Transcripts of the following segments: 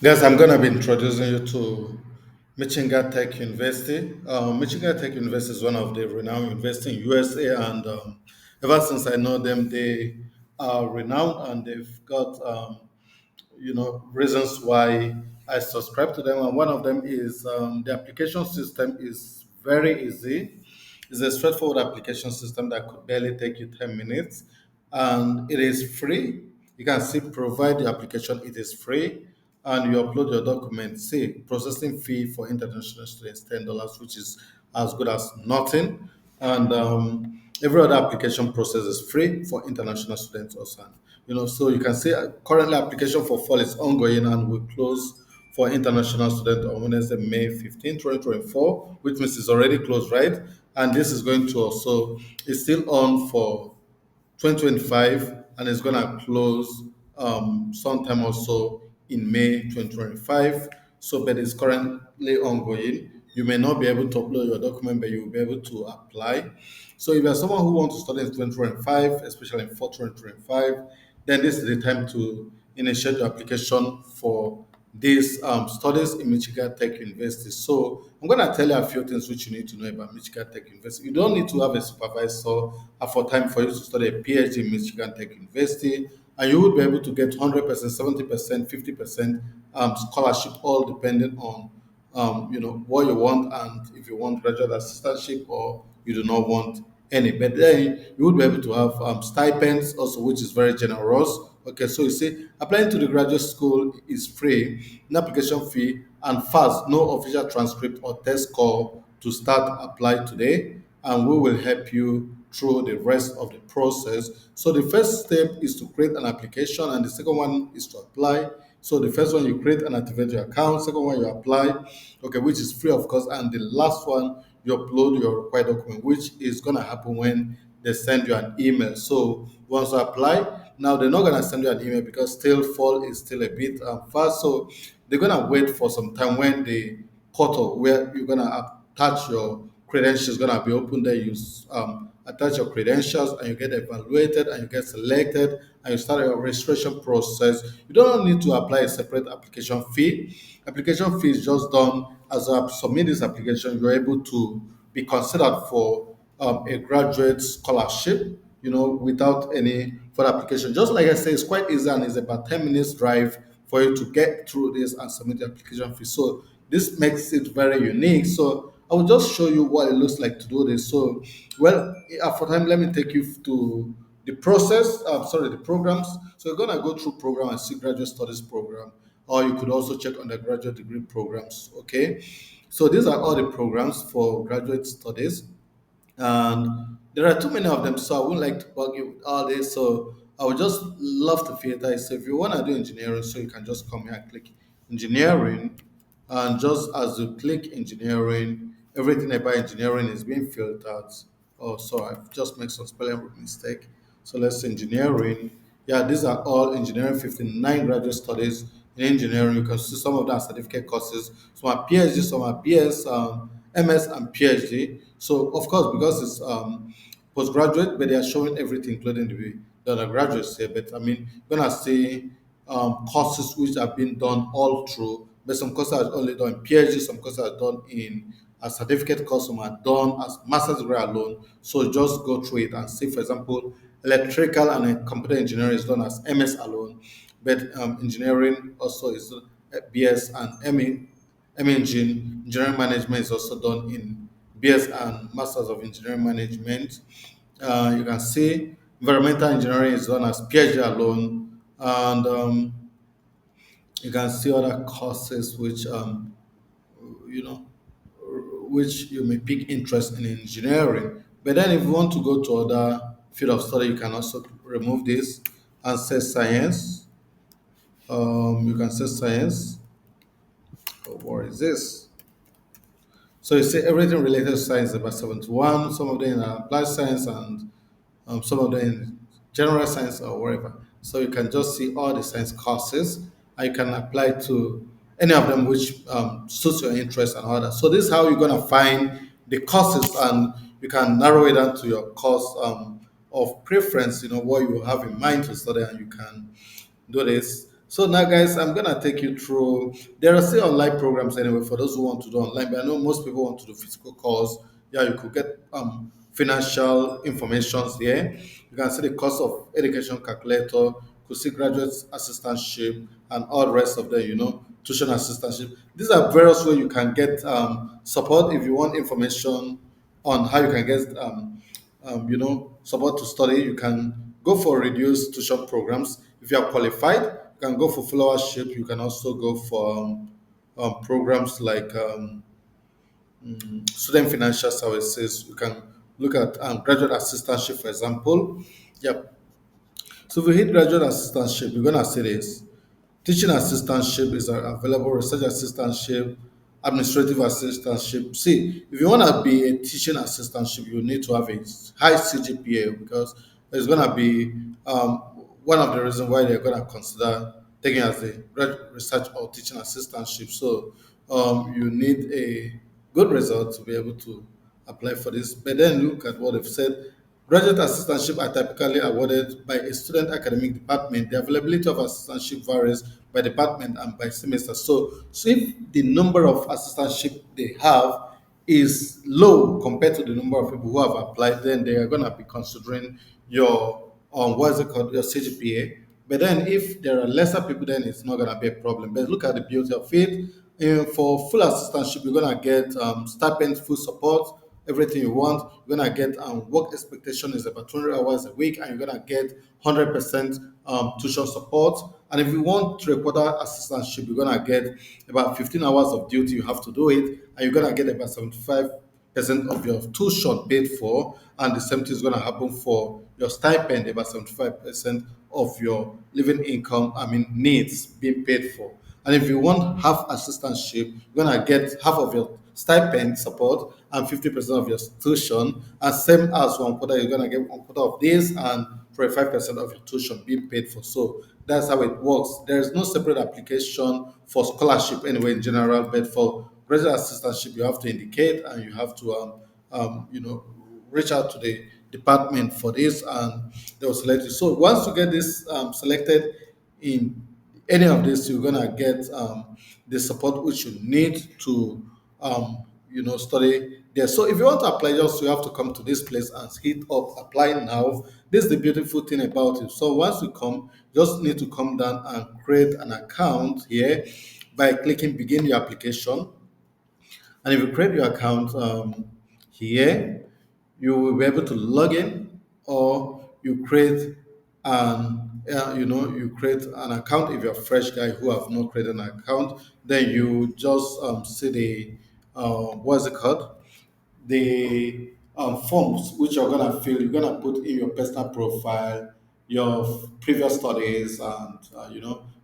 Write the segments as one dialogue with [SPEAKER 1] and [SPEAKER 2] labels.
[SPEAKER 1] Yes, I'm going to be introducing you to Michigan Tech University. Michigan Tech University is one of the renowned universities in USA, and ever since I know them, they are renowned and they've got reasons why I subscribe to them. And one of them is the application system is very easy. It's a straightforward application system that could barely take you 10 minutes, and it is free. You can see provide the application, it is free, and you upload your documents. See, processing fee for international students $10, which is as good as nothing. And every other application process is free for international students also. So you can see currently application for fall is ongoing and will close for international students on Wednesday, May 15, 2024, which means it's already closed, right? And this is going to also, it's still on for 2025 and it's going to close sometime also in May 2025. So, but it's currently ongoing. You may not be able to upload your document, but you will be able to apply. So, if you're someone who wants to study in 2025, especially in fall 2025, then this is the time to initiate your application for these studies in Michigan Tech University. So I'm going to tell you a few things which you need to know about Michigan Tech University. You don't need to have a supervisor for time for you to study a PhD in Michigan Tech University, and you would be able to get 100%, 70%, 50% scholarship, all depending on what you want, and if you want graduate assistantship or you do not want any. But then you would be able to have stipends also, which is very generous. Okay, so you see, applying to the graduate school is free, no application fee, and fast, no official transcript or test score to start apply today, and we will help you through the rest of the process. So the first step is to create an application, and the second one is to apply. So the first one you create and activate your account, second one you apply, okay, which is free of cost, and the last one you upload your required document, which is gonna happen when they send you an email. So once you apply, now they're not gonna send you an email because still fall is still a bit fast. So they're gonna wait for some time when the portal where you're gonna attach your credentials gonna be open there. You attach your credentials and you get evaluated and you get selected and you start your registration process. You don't need to apply a separate application fee. Application fee is just done as I submit this application. You're able to be considered for a graduate scholarship. Without any further application. Just like I say, it's quite easy and it's about 10 minutes drive for you to get through this and submit the application fee. So this makes it very unique. So I will just show you what it looks like to do this. So, well, for time, let me take you to the process. Sorry, the programs. So you're gonna go through program and see graduate studies program, or you could also check undergraduate degree programs. Okay, so these are all the programs for graduate studies, and there are too many of them, so I wouldn't like to bug you with all this. So I would just love to filter it. So if you want to do engineering, so you can just come here and click engineering, and just as you click engineering, everything about engineering is being filtered. Oh, sorry, I've just made some spelling mistake. So let's say engineering. Yeah, these are all engineering 59 graduate studies in engineering. You can see some of them are certificate courses, some are PhD, some are BS, MS, and PhD. So, of course, because it's postgraduate, but they are showing everything, including the undergraduates here. But I mean, you're going to see courses which have been done all through, but some courses are only done in PhD, some courses are done in a certificate course, some are done as master's degree alone. So just go through it and see, for example, electrical and computer engineering is done as MS alone, but engineering also is BS and ME. Engineering management is also done in BS and Masters of Engineering Management. You can see environmental engineering is done as PhD alone, and you can see other courses you know which you may pick interest in engineering. But then if you want to go to other field of study, you can also remove this and say science. You can say science. Oh, what is this? So you see everything related to science about 71, some of them in applied science and some of them in general science or wherever. So you can just see all the science courses and you can apply to any of them which suits your interest and all that. So this is how you're going to find the courses, and you can narrow it down to your course of preference, what you have in mind to study, and you can do this. So now, guys, I'm gonna take you through. There are still online programs anyway for those who want to do online, but I know most people want to do physical course. Yeah, you could get financial informations there. You can see the cost of education calculator. You could see graduate assistantship and all the rest of them. Tuition assistantship. These are various ways you can get support if you want information on how you can get support to study. You can go for reduced tuition programs. If you are qualified, you can go for followership. You can also go for programs like student financial services. You can look at graduate assistantship, for example. Yep. So if you hit graduate assistantship, you're gonna see this. Teaching assistantship is available, research assistantship, administrative assistantship. See, if you want to be a teaching assistantship, you need to have a high CGPA because it's going to be one of the reasons why they're going to consider taking as a research or teaching assistantship. So you need a good result to be able to apply for this. But then look at what they've said. Graduate assistantship are typically awarded by a student academic department. The availability of assistantship varies by department and by semester. So if the number of assistantship they have is low compared to the number of people who have applied, then they are going to be considering your what is it called, your CGPA. But then if there are lesser people, then it's not going to be a problem. But look at the beauty of it. For full assistantship, you're going to get stipend, full support, everything you want. You're gonna get work expectation is about 200 hours a week, and you're gonna get 100% tuition support. And if you want three-quarter assistantship, you're gonna get about 15 hours of duty. You have to do it, and you're gonna get about 75% of your tuition paid for, and the same thing is gonna happen for your stipend, about 75% of your living income, needs being paid for. And if you want half assistantship, you're gonna get half of your stipend support and 50% of your tuition. And same as one quarter, you're gonna get one quarter of this and 25% of your tuition being paid for. So that's how it works. There is no separate application for scholarship anyway in general, but for graduate assistantship, you have to indicate and you have to reach out to the department for this, and they will select you. So once you get this selected in any of this, you're gonna get the support which you need to study there. So if you want to apply, just you have to come to this place and hit up apply now. This is the beautiful thing about it. So once you come, just need to come down and create an account here by clicking begin your application. And if you create your account here, you will be able to log in, or you create you create an account. If you're a fresh guy who have not created an account, then you just see the what's it called, the forms which you're gonna fill. You're gonna put in your personal profile, your previous studies, and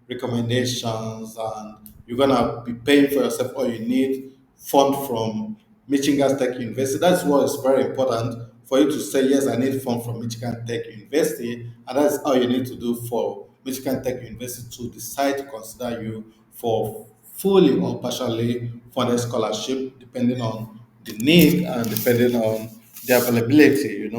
[SPEAKER 1] recommendations, and you're gonna be paying for yourself, or you need fund from Michigan Tech University. That's what is very important for you to say yes. I need fund from Michigan Tech University, and that's all you need to do for Michigan Tech University to decide to consider you for fully or partially funded scholarship, depending on the need and depending on the availability.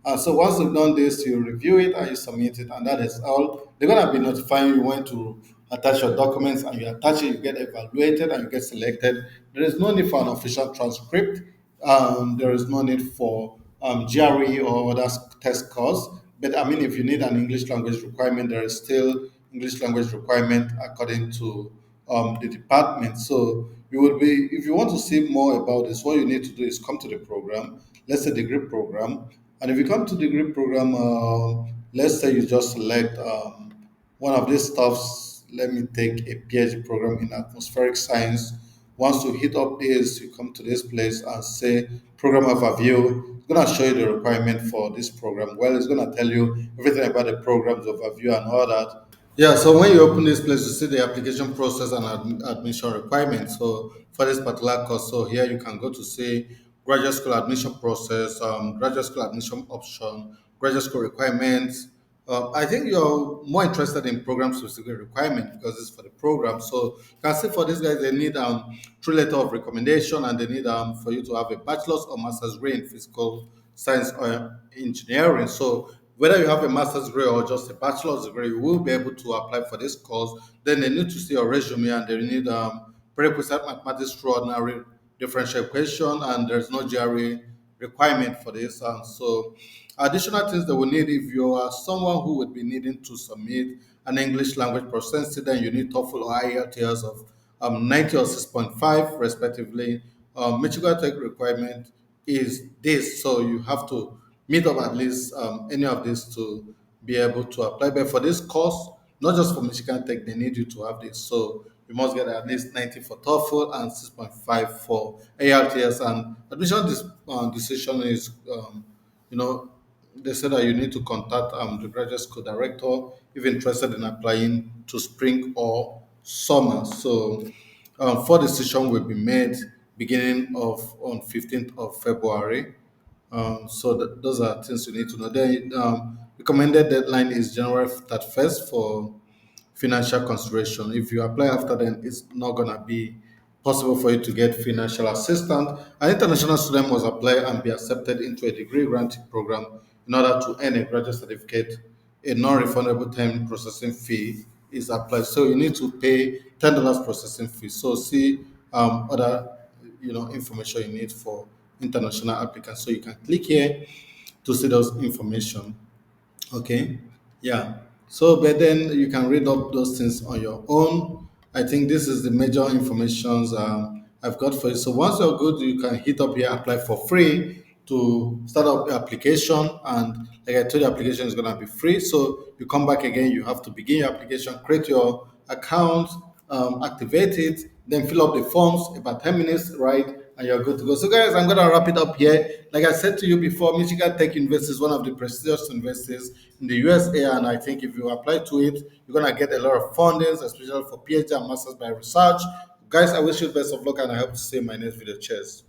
[SPEAKER 1] And so once you've done this, you review it and you submit it, and that is all. They're gonna be notifying you when to attach your documents, and you attach it, you get evaluated, and you get selected. There is no need for an official transcript. There is no need for GRE or other test scores. But if you need an English language requirement, there is still English language requirement according to the department. So you will be, if you want to see more about this, what you need to do is come to the program. Let's say degree program, and if you come to the degree program, let's say you just select one of these stuffs. Let me take a PhD program in atmospheric science. Once you hit up this, you come to this place and say program overview. It's gonna show you the requirement for this program. Well, it's gonna tell you everything about the program's overview and all that. Yeah, so when you open this place, you see the application process and admission requirements. So for this particular course, so here you can go to see graduate school admission process, graduate school admission option, graduate school requirements. I think you're more interested in program specific requirement because it's for the program. So you can see for these guys, they need three letter of recommendation, and they need for you to have a bachelor's or master's degree in physical science or engineering. So Whether you have a master's degree or just a bachelor's degree, you will be able to apply for this course. Then they need to see your resume, and they need prerequisite mathematics through ordinary differential equation, and there's no GRE requirement for this. And so, additional things that we need, if you are someone who would be needing to submit an English language proficiency, then you need TOEFL or IELTS of 90 or 6.5, respectively. Michigan Tech requirement is this, so you have to meet up at least any of these to be able to apply. But for this course, not just for Michigan Tech, they need you to have this. So you must get at least 90 for TOEFL and 6.5 for ALTS. And admission decision is, you know, they said that you need to contact the graduate school director if interested in applying to spring or summer. So, for decision will be made beginning of on 15th of February. So those are things you need to know. Then recommended deadline is January 31st for financial consideration. If you apply after then, it's not gonna be possible for you to get financial assistance. An international student must apply and be accepted into a degree granting program in order to earn a graduate certificate. A non-refundable time processing fee is applied. So you need to pay $10 processing fee. So see other information you need for international applicants. So you can click here to see those information. Okay. Yeah. So, but then you can read up those things on your own. I think this is the major informations I've got for you. So once you're good, you can hit up here, apply for free to start up the application. And like I told you, application is gonna be free. So you come back again, you have to begin your application, create your account, activate it, then fill up the forms, about 10 minutes, right? And you're good to go. So, guys, I'm going to wrap it up here. Like I said to you before, Michigan Tech University is one of the prestigious universities in the USA. And I think if you apply to it, you're going to get a lot of fundings, especially for PhD and Masters by Research. Guys, I wish you the best of luck, and I hope to see you in my next video. Cheers.